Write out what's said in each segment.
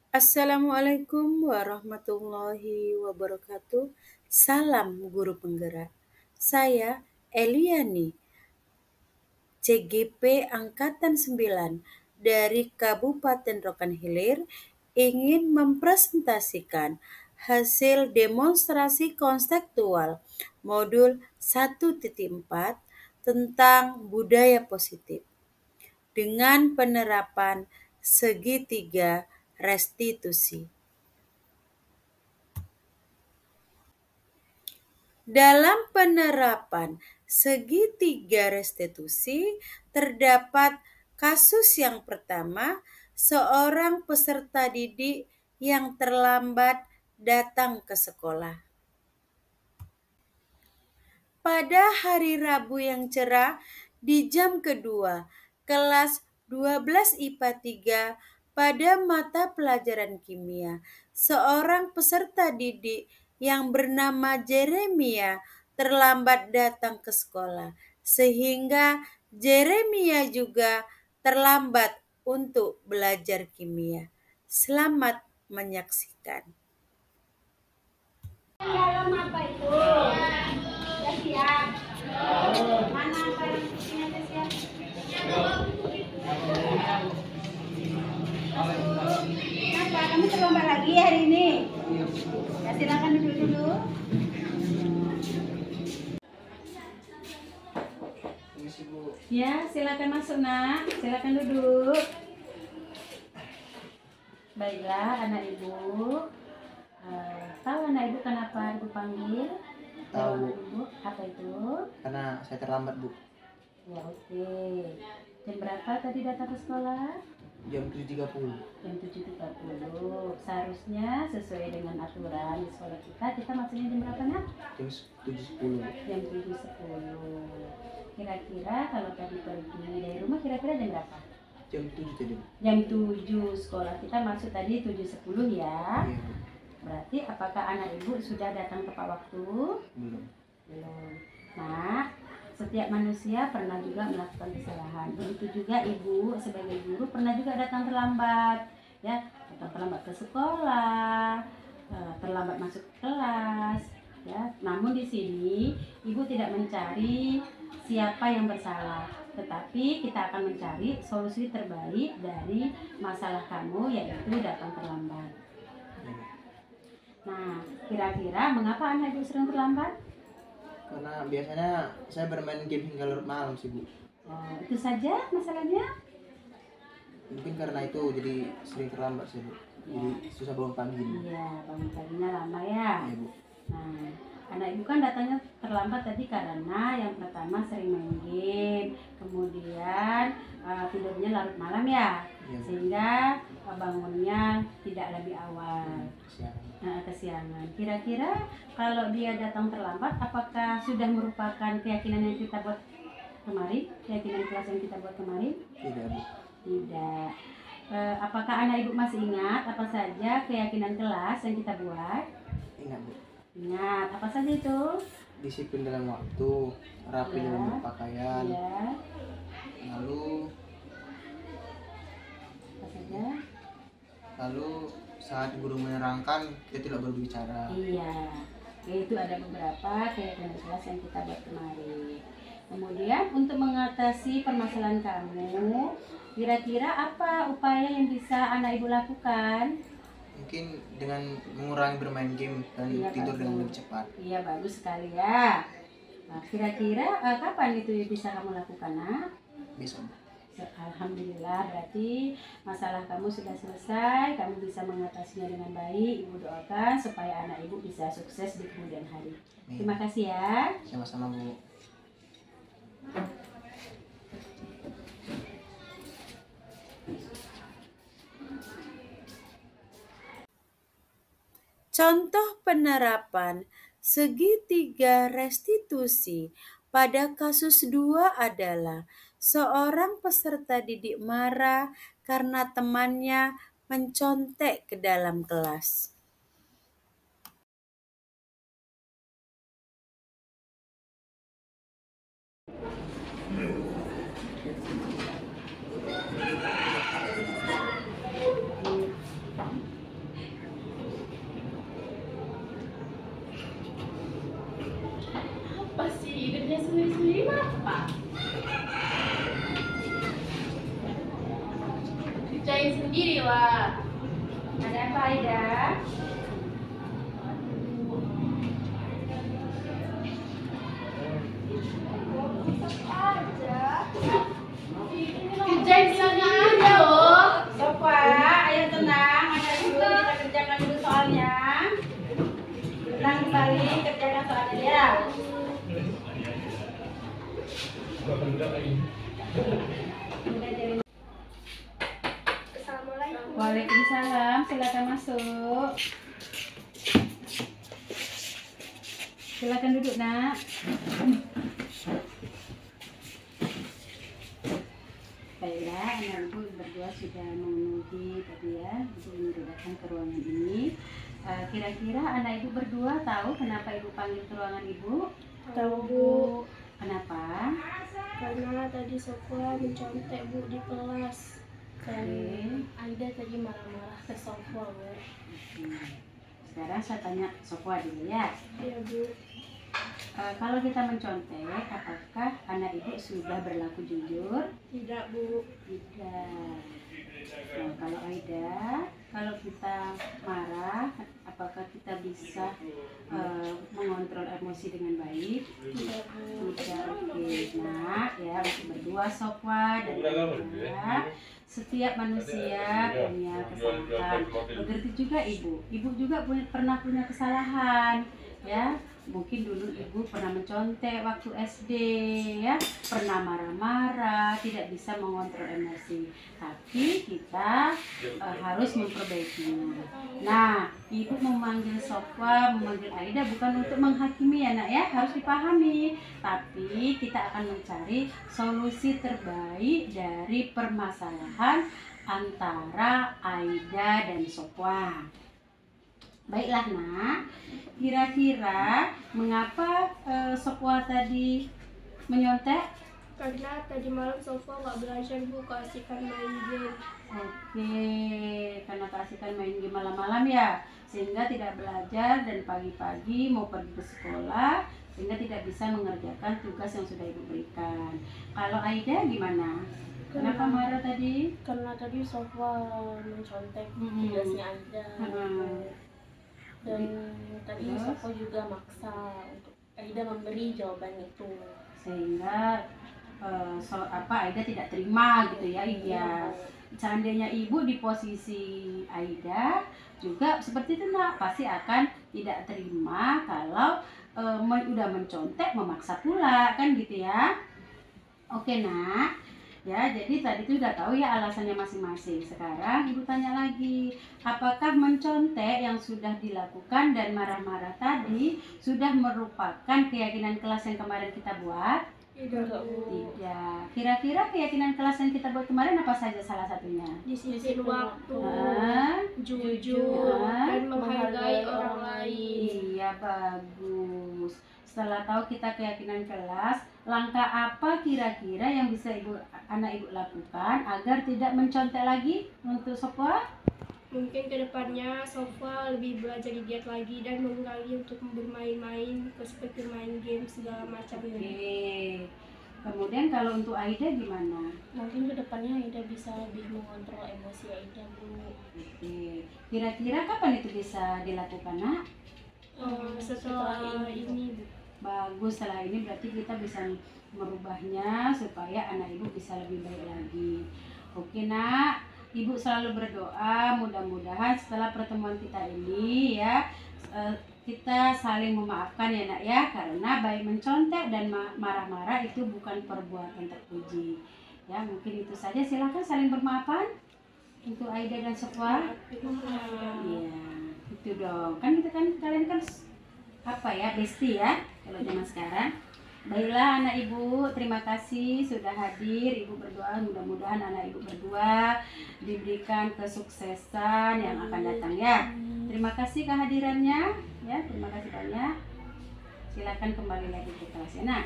Assalamualaikum warahmatullahi wabarakatuh. Salam guru penggerak. Saya Eliani, CGP Angkatan 9 dari Kabupaten Rokan Hilir ingin mempresentasikan hasil demonstrasi konseptual modul 1.4 tentang budaya positif dengan penerapan segitiga restitusi. Dalam penerapan segitiga restitusi, terdapat kasus yang pertama, seorang peserta didik yang terlambat datang ke sekolah. Pada hari Rabu yang cerah, di jam kedua, kelas 12 IPA 3 pada mata pelajaran kimia, seorang peserta didik yang bernama Jeremia terlambat datang ke sekolah, sehingga Jeremia juga terlambat untuk belajar kimia. Selamat menyaksikan. Dalam apa itu? Sudah siap? Mana apa yang sudah siap? Kenapa? Kamu terlambat lagi hari ini? Ya silakan duduk dulu. Ya silakan masuk nak. Silakan duduk. Baiklah anak ibu. Tahu anak ibu kenapa ibu panggil? Tahu. Ibu, apa itu? Karena saya terlambat, Bu. Ya oke. Jam berapa tadi datang ke sekolah? Jam 7.30. Jam 7.30. Seharusnya sesuai dengan aturan di sekolah kita masuknya jam berapa nak? Jam 7.10. Jam 7.10. Kira-kira kalau tadi pergi dari rumah kira-kira jam berapa? Jam 7 tadi. Jam 7. Sekolah kita masuk tadi 7.10 ya. Iya, Bu. Berarti apakah anak ibu sudah datang tepat waktu? Belum. Belum. Nah, setiap manusia pernah juga melakukan kesalahan. Begitu juga ibu sebagai guru pernah juga datang terlambat, ya, datang terlambat ke sekolah, terlambat masuk ke kelas, ya. Namun di sini ibu tidak mencari siapa yang bersalah, tetapi kita akan mencari solusi terbaik dari masalah kamu, yaitu datang terlambat. Iya, Bu. Nah, kira-kira mengapa anak ibu sering terlambat? Karena biasanya saya bermain game hingga larut malam sih, Bu. Oh, itu saja masalahnya? Mungkin karena itu jadi sering terlambat sih, Bu. Jadi susah bangun pagi. Iya, bangun paginya lama ya. Iya, Bu. Nah, anak ibu kan datangnya terlambat tadi karena yang pertama sering main game, kemudian tidurnya larut malam ya, Iya, Bu. sehingga bangunnya tidak lebih awal. Kesiangan. Kesiangan. Kira-kira kalau dia datang terlambat, apakah sudah merupakan keyakinan yang kita buat kemarin, keyakinan kelas yang kita buat kemarin? Tidak, Bu. Tidak. Apakah anak ibu masih ingat apa saja keyakinan kelas yang kita buat? Ingat, Bu. Ingat, apa saja itu? Disiplin dalam waktu, rapi Ya. dalam berpakaian, Iya, lalu apa saja? saat guru menerangkan kita tidak berbicara. Iya, itu ada beberapa keyakinan kelas yang kita buat kemarin. Kemudian untuk mengatasi permasalahan kamu, kira-kira apa upaya yang bisa anak ibu lakukan? Mungkin dengan mengurangi bermain game dan Iya, tidur dengan bagus. lebih cepat. Iya, bagus sekali ya. Nah, kira-kira kapan itu bisa kamu lakukan, nak? Besok. Alhamdulillah, berarti masalah kamu sudah selesai, kamu bisa mengatasinya dengan baik. Ibu doakan supaya anak ibu bisa sukses di kemudian hari. Terima kasih ya. Sama-sama, Bu. Contoh penerapan segitiga restitusi pada kasus 2 adalah seorang peserta didik marah karena temannya mencontek ke dalam kelas. Ada apa Aida? Kerjain soalnya aja loh. Sofa, ayo tenang, ada dulu kita kerjakan dulu soalnya. Tenang kembali, kerjakan soalnya ya. Waalaikumsalam, silakan masuk. Silakan duduk, Nak. Baiklah, anak ibu berdua sudah memenuhi tadi ya, ibu ingin datang ke ruangan ini. Kira-kira anak ibu berdua tahu kenapa ibu panggil ke ruangan ibu? Tahu Bu, Kenapa? karena tadi Sofwa mencontek Bu di kelas. Dan Aida tadi marah-marah ke Sofwa Bu. Sekarang saya tanya Sofwa dulu ya. Iya Bu. Kalau kita mencontek, apakah anak ibu sudah berlaku jujur? Tidak Bu. Tidak. Nah, kalau Aida, kalau kita marah, apakah kita bisa mengontrol emosi dengan baik? Tidak Bu. Tidak. Oke. Nah, ya untuk berdua Sofwa dan Aida, setiap manusia punya kesalahan. Begitu juga ibu. Ibu juga pernah punya kesalahan, ya. Mungkin dulu ibu pernah mencontek waktu SD, ya, pernah marah-marah, tidak bisa mengontrol emosi. Tapi kita harus memperbaikinya. Nah, ibu memanggil Sofwa, memanggil Aida bukan untuk menghakimi ya nak ya, harus dipahami. Tapi kita akan mencari solusi terbaik dari permasalahan antara Aida dan Sofwa. Baiklah nak, kira-kira mengapa Sofwa tadi menyontek? Karena tadi malam Sofwa nggak belajar Bu, keasikan main game. Oke, karena keasikan main game malam-malam ya, sehingga tidak belajar dan pagi-pagi mau pergi ke sekolah, sehingga tidak bisa mengerjakan tugas yang sudah ibu berikan. Kalau Aida gimana? Kenapa marah tadi? Karena tadi Sofwa mencontek Mm-mm. tugasnya Aida. Dan tadi Terus? Sofwa juga maksa untuk Aida memberi jawaban itu. Sehingga Aida tidak terima gitu ya. Iya. Seandainya ibu di posisi Aida juga seperti itu nak, pasti akan tidak terima kalau udah mencontek memaksa pula kan gitu ya. Oke nak, ya jadi tadi itu udah tahu ya alasannya masing-masing. Sekarang ibu tanya lagi, apakah mencontek yang sudah dilakukan dan marah-marah tadi sudah merupakan keyakinan kelas yang kemarin kita buat? Tidak Bu. Tidak. Kira-kira keyakinan kelas yang kita buat kemarin apa saja salah satunya? Disiplin waktu, Ah, jujur, Ah, dan menghargai orang lain. Iya, bagus. Setelah tahu kita keyakinan kelas, langkah apa kira-kira yang bisa anak ibu lakukan agar tidak mencontek lagi untuk Sofwa? Mungkin kedepannya Sofwa lebih belajar giat lagi dan mengurangi untuk bermain-main seperti main game segala macamnya. Oke. Kemudian kalau untuk Aida gimana? Mungkin kedepannya Aida bisa lebih mengontrol emosi Aida Bu. Oke. Kira-kira kapan itu bisa dilakukan, nak? Setelah ini Bu. Bagus, setelah ini berarti kita bisa merubahnya supaya anak ibu bisa lebih baik lagi. Oke nak, ibu selalu berdoa mudah-mudahan setelah pertemuan kita ini ya kita saling memaafkan ya nak ya, karena baik mencontek dan marah-marah itu bukan perbuatan terpuji ya. Mungkin itu saja, silakan saling bermaafan untuk Aida dan Sofwa. Iya itu dong, kan kita kan kalian kan apa ya, bestie ya kalau zaman sekarang. Baiklah anak ibu, terima kasih sudah hadir. Ibu berdoa mudah-mudahan anak ibu berdua diberikan kesuksesan yang akan datang ya. Terima kasih kehadirannya ya, terima kasih banyak. Silakan kembali lagi ke kelasnya nak.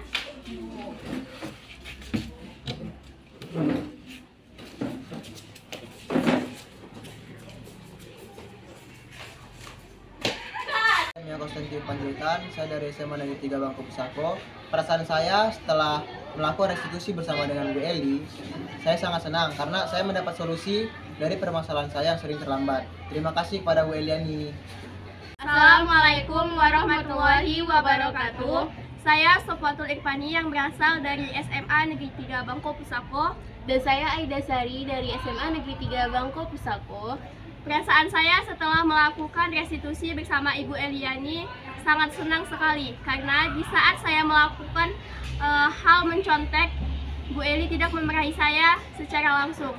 Saya Konstantin Panjaitan, saya dari SMA Negeri 3 Bangku Pusako. Perasaan saya setelah melakukan restitusi bersama dengan Bu Eli, saya sangat senang karena saya mendapat solusi dari permasalahan saya yang sering terlambat. Terima kasih pada Bu Eliani. Assalamualaikum warahmatullahi wabarakatuh. Saya Sofwatul Irfani yang berasal dari SMA Negeri 3 Bangko Pusako. Dan saya Aida Sari dari SMA Negeri 3 Bangko Pusako. Perasaan saya setelah melakukan restitusi bersama Ibu Eliani sangat senang sekali karena di saat saya melakukan hal mencontek, Bu Eli tidak memarahi saya secara langsung.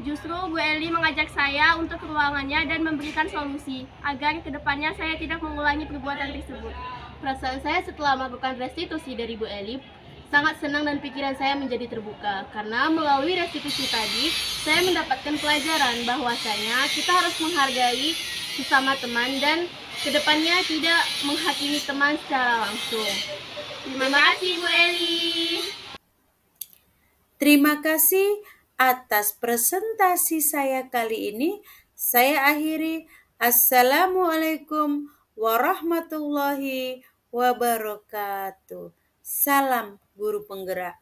Justru Bu Eli mengajak saya untuk ke ruangannya dan memberikan solusi agar kedepannya saya tidak mengulangi perbuatan tersebut. Perasaan saya setelah melakukan restitusi dari Bu Eli sangat senang dan pikiran saya menjadi terbuka karena melalui restitusi tadi saya mendapatkan pelajaran bahwasanya kita harus menghargai sesama teman dan kedepannya tidak menghakimi teman secara langsung. Terima kasih Bu Eli. Terima kasih atas presentasi saya kali ini. Saya akhiri. Assalamualaikum warahmatullahi wabarakatuh. Salam guru penggerak.